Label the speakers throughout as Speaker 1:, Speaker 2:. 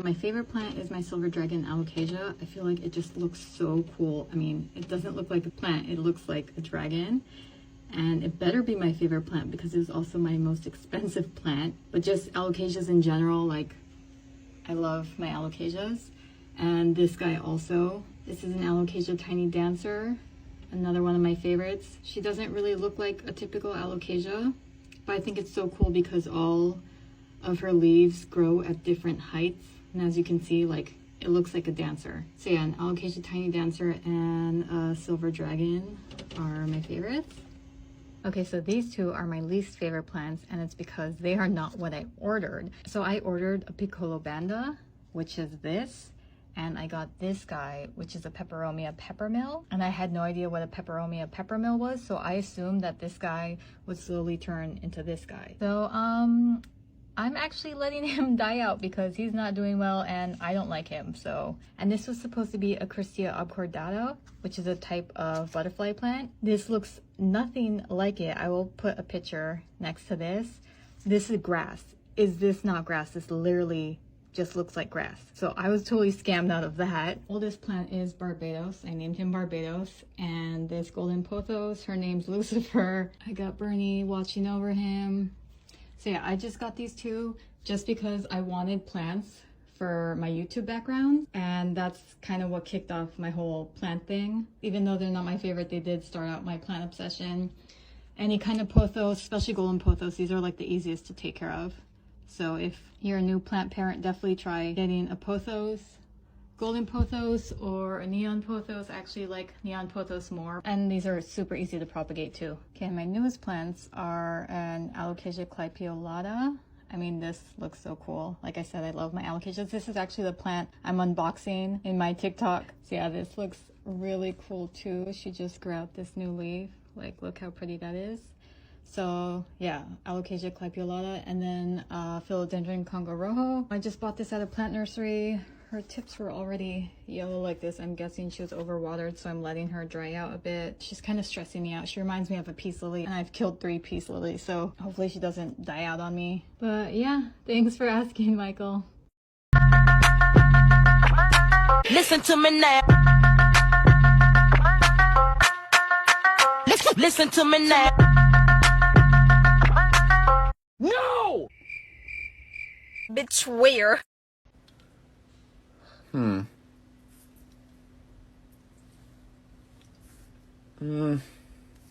Speaker 1: My favorite plant is my silver dragon alocasia. I feel like it just looks so cool. I mean, it doesn't look like a plant, it looks like a dragon. And it better be my favorite plant because it's also my most expensive plant. But just alocasias in general, like, I love my alocasias. And this guy also. This is an alocasia tiny dancer, another one of my favorites. She doesn't really look like a typical alocasia, but I think it's so cool because all of her leaves grow at different heights. And as you can see, like, it looks like a dancer. So yeah, an alocasia tiny dancer and a silver dragon are my favorites. Okay, so these two are my least favorite plants, and it's because they are not what I ordered. So I ordered a piccolo banda, which is this, and I got this guy, which is a peperomia peppermill, and I had no idea what a peperomia peppermill was, so I assumed that this guy would slowly turn into this guy. So I'm actually letting him die out because he's not doing well and I don't like him. So, and this was supposed to be a Christia obcordata, which is a type of butterfly plant. This looks nothing like it. I will put a picture next to this. This is grass. Is this not grass? This literally just looks like grass. So I was totally scammed out of that. Oldest plant is Barbados. I named him Barbados. And this golden pothos, her name's Lucifer. I got Bernie watching over him. So yeah, I just got these two just because I wanted plants for my YouTube background, and that's kind of what kicked off my whole plant thing. Even though they're not my favorite, they did start out my plant obsession. Any kind of pothos, especially golden pothos, these are like the easiest to take care of. So if you're a new plant parent, definitely try getting a pothos, golden pothos, or a neon pothos. I actually like neon pothos more, and these are super easy to propagate too. Okay, my newest plants are an alocasia clypeolata. I mean, this looks so cool. Like I said, I love my alocasias. This is actually the plant I'm unboxing in my TikTok. So yeah, this looks really cool too. She just grew out this new leaf. Like, look how pretty that is. So yeah, alocasia clypeolata, and then philodendron congo rojo. I just bought this at a plant nursery. Her tips were already yellow like this. I'm guessing she was overwatered, so I'm letting her dry out a bit. She's kind of stressing me out. She reminds me of a peace lily, and I've killed 3 peace lilies, so hopefully she doesn't die out on me. But yeah, thanks for asking, Michael.
Speaker 2: Listen to me now. Listen to me now. No! Bitch, where?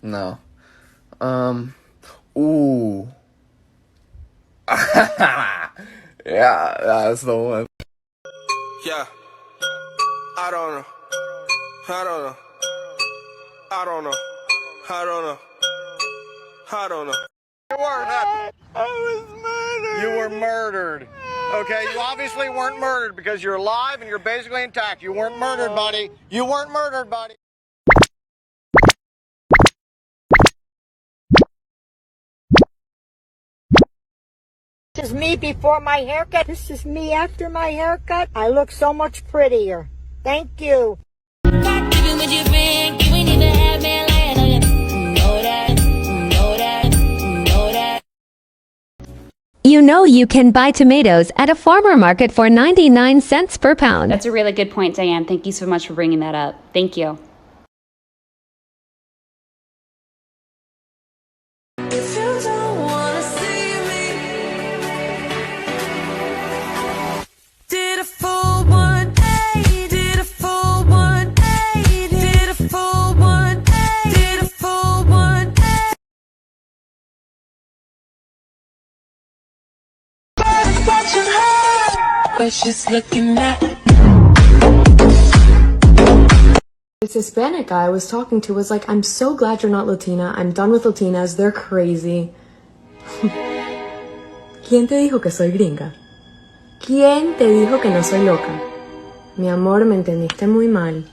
Speaker 3: No. Ooh. Yeah, that's the one.
Speaker 4: Yeah. I don't know. I don't know. I don't know. I don't know. I don't know.
Speaker 5: I was murdered. You were murdered. Okay, you obviously weren't murdered because you're alive and you're basically intact. You weren't murdered, buddy. You weren't murdered, buddy.
Speaker 6: This is me before my haircut. This is me after my haircut. I look so much prettier. Thank you.
Speaker 2: Even with your friend, you ain't even have man lying on you. Know that, know that, know that.
Speaker 7: You know you can buy tomatoes at a farmer market for 99 cents per pound.
Speaker 8: That's a really good point, Diane. Thank you so much for bringing that up. Thank you.
Speaker 2: If you don't wanna see me, did a full 180, did a full 180, did a full 180, did a full 180. But she's looking at.
Speaker 9: This Hispanic guy I was talking to was like, I'm so glad you're not Latina. I'm done with Latinas. They're crazy. ¿Quién te dijo que soy gringa? ¿Quién te dijo que no soy loca? Mi amor, me entendiste muy mal.